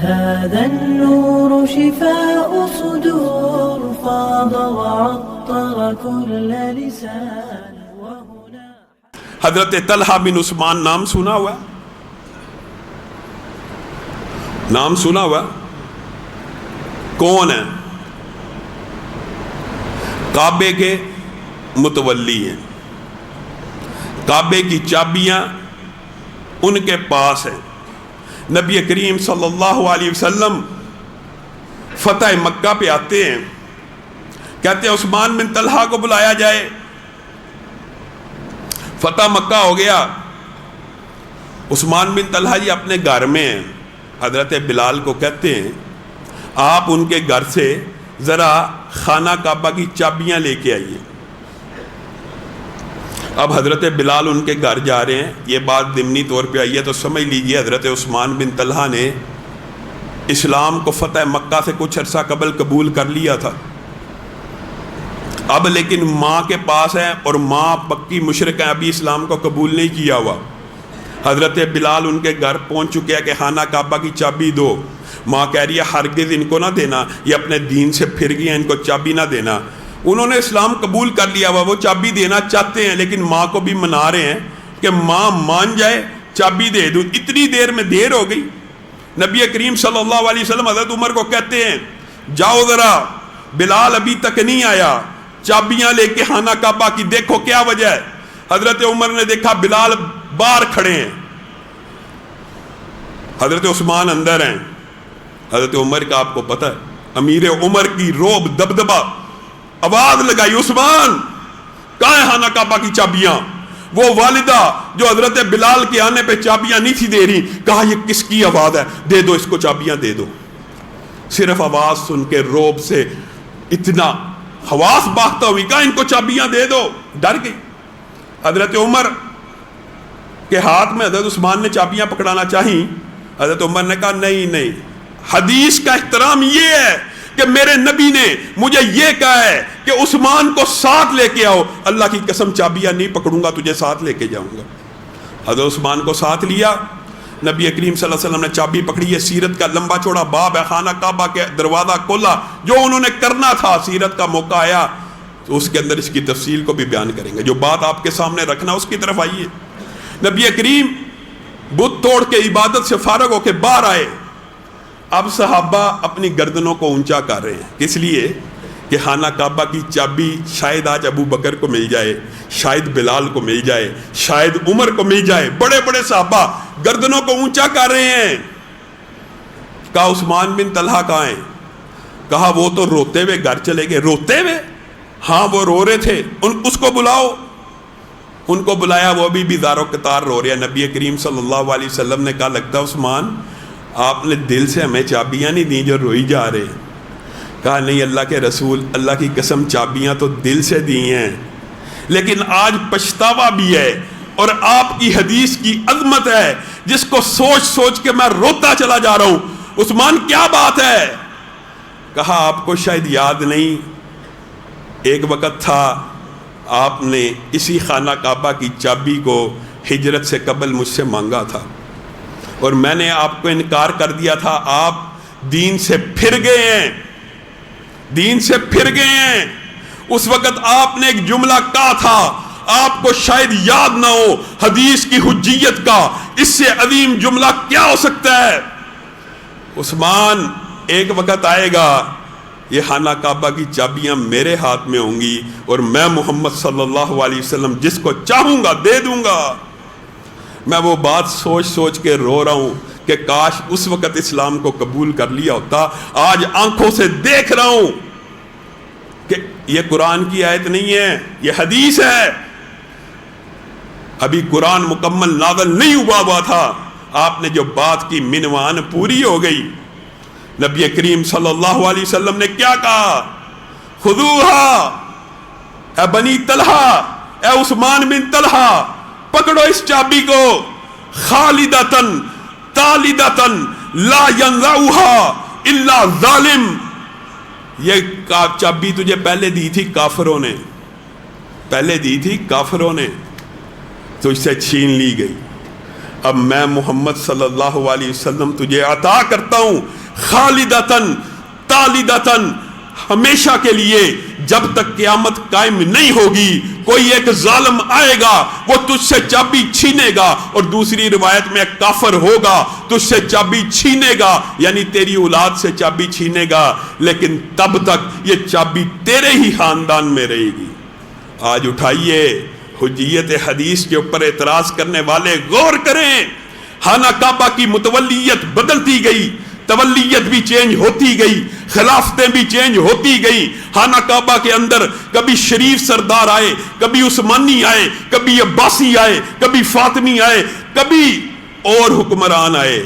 هذا النور شفاء صدور فاض وعطر كل لسان وهنا. حضرت طلحہ بن عثمان نام سنا ہوا؟ نام سنا ہوا؟ کون ہے؟ کعبے کے متولی ہیں، کعبے کی چابیاں ان کے پاس ہیں۔ نبی کریم صلی اللہ علیہ وسلم فتح مکہ پہ آتے ہیں، کہتے ہیں عثمان بن طلحہ کو بلایا جائے۔ فتح مکہ ہو گیا، عثمان بن طلحہ جی اپنے گھر میں ہیں، حضرت بلال کو کہتے ہیں آپ ان کے گھر سے ذرا خانہ کعبہ کی چابیاں لے کے آئیے۔ اب حضرت بلال ان کے گھر جا رہے ہیں، یہ بات ضمنی طور پہ آئی ہے تو سمجھ لیجئے حضرت عثمان بن طلحہ نے اسلام کو فتح مکہ سے کچھ عرصہ قبل قبول کر لیا تھا، اب لیکن ماں کے پاس ہے اور ماں پکی مشرک ہے، ابھی اسلام کو قبول نہیں کیا ہوا۔ حضرت بلال ان کے گھر پہنچ چکے ہیں کہ خانہ کعبہ کی چابی دو۔ ماں کہہ رہی ہے ہرگز ان کو نہ دینا، یہ اپنے دین سے پھر گئی ہیں، ان کو چابی نہ دینا۔ انہوں نے اسلام قبول کر لیا ہوا، وہ چابی دینا چاہتے ہیں لیکن ماں کو بھی منا رہے ہیں کہ ماں مان جائے چابی دے دوں۔ اتنی دیر میں دیر ہو گئی، نبی کریم صلی اللہ علیہ وسلم حضرت عمر کو کہتے ہیں جاؤ ذرا، بلال ابھی تک نہیں آیا، چابیاں لے کے خانہ کعبہ کی دیکھو کیا وجہ ہے۔ حضرت عمر نے دیکھا بلال باہر کھڑے ہیں، حضرت عثمان اندر ہیں۔ حضرت عمر کا آپ کو پتہ ہے، امیر عمر کی روب دبدبہ، آواز لگائی عثمان کہاں ہے خانہ کعبہ کی چابیاں؟ وہ والدہ جو حضرت بلال کے آنے پہ چابیاں نہیں تھی دے رہی، کہا یہ کس کی آواز ہے، دے دو اس کو چابیاں دے دو۔ صرف آواز سن کے روب سے اتنا حواس باختہ ہوئی، کہا ان کو چابیاں دے دو، ڈر گئی۔ حضرت عمر کے ہاتھ میں حضرت عثمان نے چابیاں پکڑانا چاہی، حضرت عمر نے کہا نہیں، حدیث کا احترام یہ ہے کہ میرے نبی نے مجھے یہ کہا ہے کہ عثمان کو ساتھ لے کے آؤ، اللہ کی قسم چابیاں نہیں پکڑوں گا، تجھے ساتھ لے کے جاؤں گا۔ حضرت عثمان کو ساتھ لیا، نبی کریم صلی اللہ علیہ وسلم نے چابی پکڑی ہے۔ سیرت کا لمبا چوڑا باب ہے، خانہ کعبہ کے دروازہ کھولا، جو انہوں نے کرنا تھا، سیرت کا موقع آیا تو اس کے اندر اس کی تفصیل کو بھی بیان کریں گے۔ جو بات آپ کے سامنے رکھنا اس کی طرف آئیے۔ نبی کریم بت توڑ کے عبادت سے فارغ ہو کے باہر آئے، اب صحابہ اپنی گردنوں کو اونچا کر رہے ہیں، کس لیے کہ خانہ کعبہ کی چابی شاید آج ابو بکر کو مل جائے، شاید بلال کو مل جائے، شاید عمر کو مل جائے۔ بڑے بڑے صحابہ گردنوں کو اونچا کر رہے ہیں۔ کہا عثمان بن طلحہ کہاں ہیں؟ کہا وہ تو روتے ہوئے گھر چلے گئے۔ روتے ہوئے؟ ہاں وہ رو رہے تھے، اس کو بلاؤ۔ ان کو بلایا، وہ بھی زارو قطار رو رہے ہیں۔ نبی کریم صلی اللہ علیہ وسلم نے کہا لگتا عثمان آپ نے دل سے ہمیں چابیاں نہیں دیں جو روئی جا رہے ہیں۔ کہا نہیں اللہ کے رسول، اللہ کی قسم چابیاں تو دل سے دی ہیں، لیکن آج پچھتاوا بھی ہے اور آپ کی حدیث کی عظمت ہے جس کو سوچ سوچ کے میں روتا چلا جا رہا ہوں۔ عثمان کیا بات ہے؟ کہا آپ کو شاید یاد نہیں، ایک وقت تھا آپ نے اسی خانہ کعبہ کی چابی کو ہجرت سے قبل مجھ سے مانگا تھا اور میں نے آپ کو انکار کر دیا تھا، آپ دین سے پھر گئے ہیں، دین سے پھر گئے ہیں۔ اس وقت آپ نے ایک جملہ کہا تھا، آپ کو شاید یاد نہ ہو، حدیث کی حجیت کا اس سے عظیم جملہ کیا ہو سکتا ہے؟ عثمان ایک وقت آئے گا، یہ خانہ کعبہ کی چابیاں میرے ہاتھ میں ہوں گی اور میں محمد صلی اللہ علیہ وسلم جس کو چاہوں گا دے دوں گا۔ میں وہ بات سوچ سوچ کے رو رہا ہوں کہ کاش اس وقت اسلام کو قبول کر لیا ہوتا۔ آج آنکھوں سے دیکھ رہا ہوں کہ یہ قرآن کی آیت نہیں ہے، یہ حدیث ہے۔ ابھی قرآن مکمل نازل نہیں ہوا تھا، آپ نے جو بات کی منوان پوری ہو گئی۔ نبی کریم صلی اللہ علیہ وسلم نے کیا کہا؟ خذوہا، اے بنی طلحہ، اے عثمان بن طلحہ، پکڑو اس چابی کو، خالدتن تالدتن لا ينزعها الا ظالم۔ یہ چابی تجھے پہلے دی تھی کافروں نے، پہلے دی تھی کافروں نے، تو اس سے چھین لی گئی۔ اب میں محمد صلی اللہ علیہ وسلم تجھے عطا کرتا ہوں خالدتن تالدتن، ہمیشہ کے لیے، جب تک قیامت قائم نہیں ہوگی کوئی ایک ظالم آئے گا وہ تجھ سے چابی چھینے گا، اور دوسری روایت میں ایک کافر ہوگا تجھ سے چابی چھینے گا، یعنی تیری اولاد سے چابی چھینے گا، لیکن تب تک یہ چابی تیرے ہی خاندان میں رہے گی۔ آج اٹھائیے حجیت حدیث کے اوپر اعتراض کرنے والے غور کریں، خانہ کعبہ کی متولیت بدلتی گئی، تولیت بھی چینج ہوتی گئی، خلافتیں بھی چینج ہوتی گئی، خانہ کعبہ کے اندر کبھی شریف سردار آئے، کبھی عثمانی آئے، کبھی عباسی آئے، کبھی فاطمی آئے، کبھی اور حکمران آئے،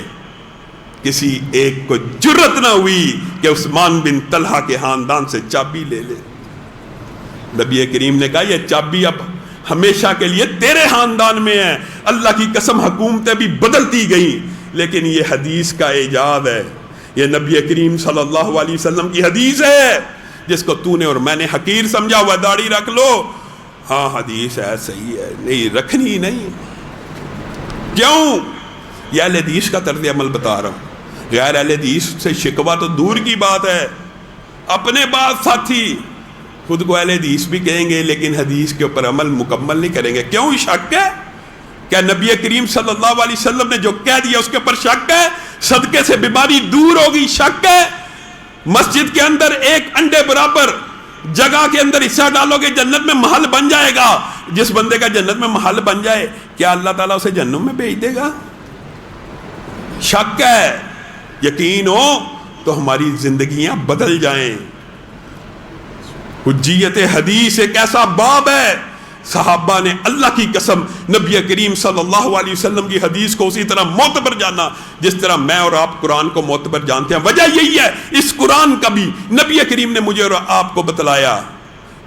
کسی ایک کو جرت نہ ہوئی کہ عثمان بن طلحہ کے خاندان سے چابی لے لے۔ نبی کریم نے کہا یہ چابی اب ہمیشہ کے لیے تیرے خاندان میں ہے۔ اللہ کی قسم حکومتیں بھی بدلتی گئیں، لیکن یہ حدیث کا ایجاد ہے، یہ نبی کریم صلی اللہ علیہ وسلم کی حدیث ہے، جس کو تو نے اور میں نے حقیر سمجھا ہوا داڑھی رکھ لو، ہاں حدیث ہے، صحیح ہے، نہیں رکھنی نہیں۔ کیوں؟ یہ اہل حدیث کا طرز عمل بتا رہا ہوں، غیر اہل حدیث سے شکوہ تو دور کی بات ہے، اپنے بات ساتھی خود کو اہل حدیث بھی کہیں گے لیکن حدیث کے اوپر عمل مکمل نہیں کریں گے۔ کیوں شک ہے؟ کیا نبی کریم صلی اللہ علیہ وسلم نے جو کہہ دیا اس کے اوپر شک ہے؟ صدقے سے بیماری دور ہوگی، شک ہے؟ مسجد کے اندر ایک انڈے برابر جگہ کے اندر حصہ ڈالو گے جنت میں محل بن جائے گا۔ جس بندے کا جنت میں محل بن جائے کیا اللہ تعالیٰ اسے جہنم میں بھیج دے گا؟ شک ہے؟ یقین ہو تو ہماری زندگیاں بدل جائیں۔ حجیت حدیث ایک ایسا باب ہے، صحابہ نے اللہ کی قسم نبی کریم صلی اللہ علیہ وسلم کی حدیث کو اسی طرح معتبر جانا جس طرح میں اور آپ قرآن کو معتبر جانتے ہیں۔ وجہ یہی ہے اس قرآن کا بھی نبی کریم نے مجھے اور آپ کو بتلایا،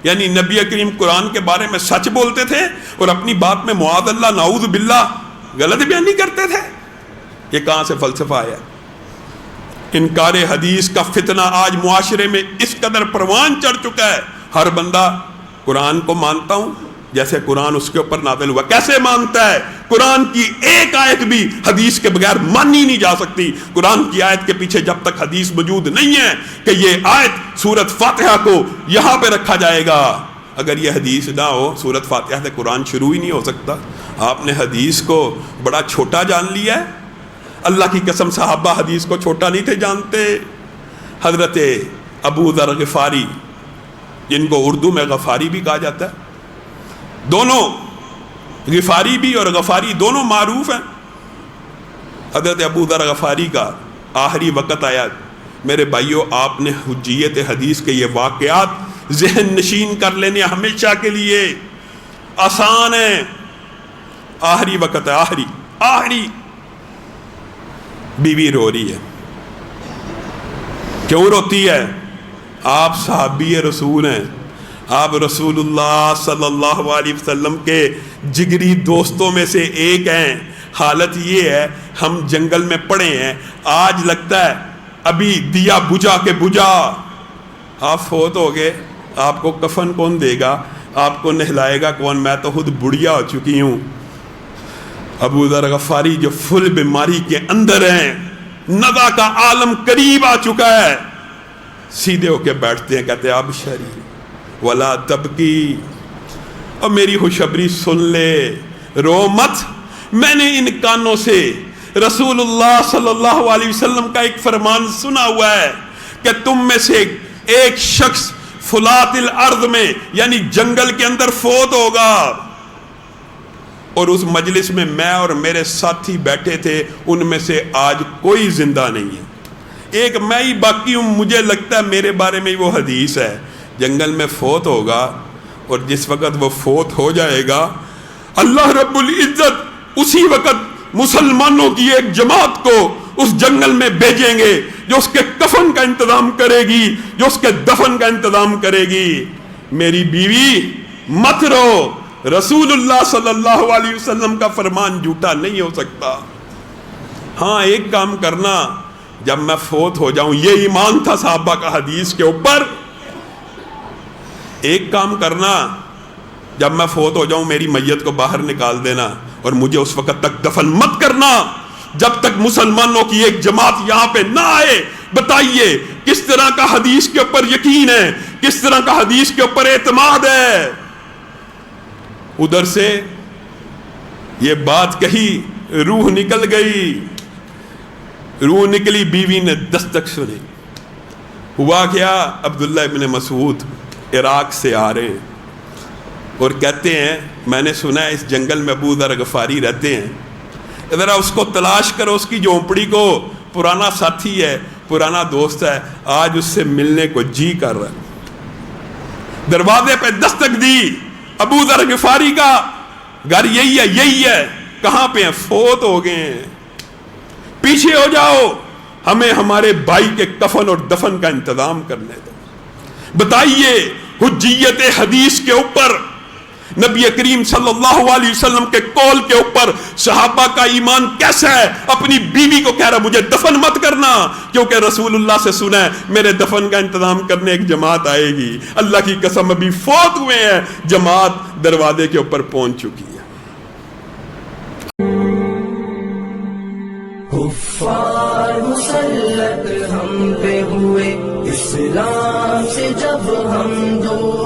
یعنی نبی کریم قرآن کے بارے میں سچ بولتے تھے اور اپنی بات میں معاذ اللہ نعوذ باللہ غلط بیان نہیں کرتے تھے۔ یہ کہاں سے فلسفہ آیا؟ انکار حدیث کا فتنہ آج معاشرے میں اس قدر پروان چڑھ چکا ہے، ہر بندہ قرآن کو مانتا ہوں جیسے قرآن اس کے اوپر نازل ہوا۔ کیسے مانتا ہے؟ قرآن کی ایک آیت بھی حدیث کے بغیر مانی نہیں جا سکتی۔ قرآن کی آیت کے پیچھے جب تک حدیث موجود نہیں ہے کہ یہ آیت سورۃ فاتحہ کو یہاں پہ رکھا جائے گا، اگر یہ حدیث نہ ہو سورۃ فاتحہ سے قرآن شروع ہی نہیں ہو سکتا۔ آپ نے حدیث کو بڑا چھوٹا جان لیا ہے۔ اللہ کی قسم صحابہ حدیث کو چھوٹا نہیں تھے جانتے۔ حضرت ابو ذر غفاری، جن کو اردو میں غفاری بھی کہا جاتا ہے، دونوں غفاری بھی اور غفاری دونوں معروف ہیں۔ حضرت ابو ذر غفاری کا آخری وقت آیا، میرے بھائیوں آپ نے حجیت حدیث کے یہ واقعات ذہن نشین کر لینے ہمیشہ کے لیے، آسان ہے۔ آخری وقت ہے، آخری بیوی رو رہی ہے۔ کیوں روتی ہے؟ آپ صحابی رسول ہیں، آپ رسول اللہ صلی اللہ علیہ وسلم کے جگری دوستوں میں سے ایک ہیں۔ حالت یہ ہے ہم جنگل میں پڑے ہیں، آج لگتا ہے ابھی دیا بجھا کے بجھا، آپ فوت ہو گئے، آپ کو کفن کون دے گا؟ آپ کو نہلائے گا کون؟ میں تو خود بڑھیا ہو چکی ہوں۔ ابو ذر غفاری جو فل بیماری کے اندر ہیں، ندا کا عالم قریب آ چکا ہے، سیدھے ہو کے بیٹھتے ہیں، کہتے ہیں اب شری ولا تبکی، اور میری خوشخبری سن لے، رو مت۔ میں نے ان کانوں سے رسول اللہ صلی اللہ علیہ وسلم کا ایک فرمان سنا ہوا ہے کہ تم میں سے ایک شخص فلات الارض میں یعنی جنگل کے اندر فوت ہوگا، اور اس مجلس میں میں اور میرے ساتھی بیٹھے تھے، ان میں سے آج کوئی زندہ نہیں ہے، ایک میں ہی باقی ہوں۔ مجھے لگتا ہے میرے بارے میں وہ حدیث ہے، جنگل میں فوت ہوگا، اور جس وقت وہ فوت ہو جائے گا اللہ رب العزت اسی وقت مسلمانوں کی ایک جماعت کو اس جنگل میں بھیجیں گے جو اس کے کفن کا انتظام کرے گی، جو اس کے دفن کا انتظام کرے گی۔ میری بیوی مت رو، رسول اللہ صلی اللہ علیہ وسلم کا فرمان جھوٹا نہیں ہو سکتا۔ ہاں ایک کام کرنا، جب میں فوت ہو جاؤں، یہ ایمان تھا صحابہ کا حدیث کے اوپر، ایک کام کرنا، جب میں فوت ہو جاؤں میری میت کو باہر نکال دینا اور مجھے اس وقت تک دفن مت کرنا جب تک مسلمانوں کی ایک جماعت یہاں پہ نہ آئے. بتائیے کس طرح کا حدیث کے اوپر یقین ہے, کس طرح کا حدیث کے اوپر اعتماد ہے. ادھر سے یہ بات کہی, روح نکل گئی, روح نکلی, بیوی نے دستک سنی. ہوا کیا, عبداللہ ابن مسعود عراق سے آ رہے ہیں اور کہتے ہیں میں نے سنا ہے اس جنگل میں ابو ذر غفاری رہتے ہیں, ذرا اس کو تلاش کرو, اس کی جھونپڑی کو, پرانا ساتھی ہے, پرانا دوست ہے, آج اس سے ملنے کو جی کر رہا ہے. دروازے پہ دستک دی, ابو ذر غفاری کا گھر یہی ہے, یہی ہے. کہاں پہ ہیں؟ فوت ہو گئے ہیں. پیچھے ہو جاؤ, ہمیں ہمارے بھائی کے کفن اور دفن کا انتظام کرنے دو. بتائیے حجیت حدیث کے اوپر, نبی کریم صلی اللہ علیہ وسلم کے قول کے اوپر صحابہ کا ایمان کیسا ہے؟ اپنی بیوی کو کہہ رہا مجھے دفن مت کرنا, کیونکہ رسول اللہ سے سنا ہے میرے دفن کا انتظام کرنے ایک جماعت آئے گی. اللہ کی قسم ابھی فوت ہوئے ہیں, جماعت دروازے کے اوپر پہنچ چکی ہے. کفار مسلط ہم پہ ہوئے, اسلام سے جب ہم دور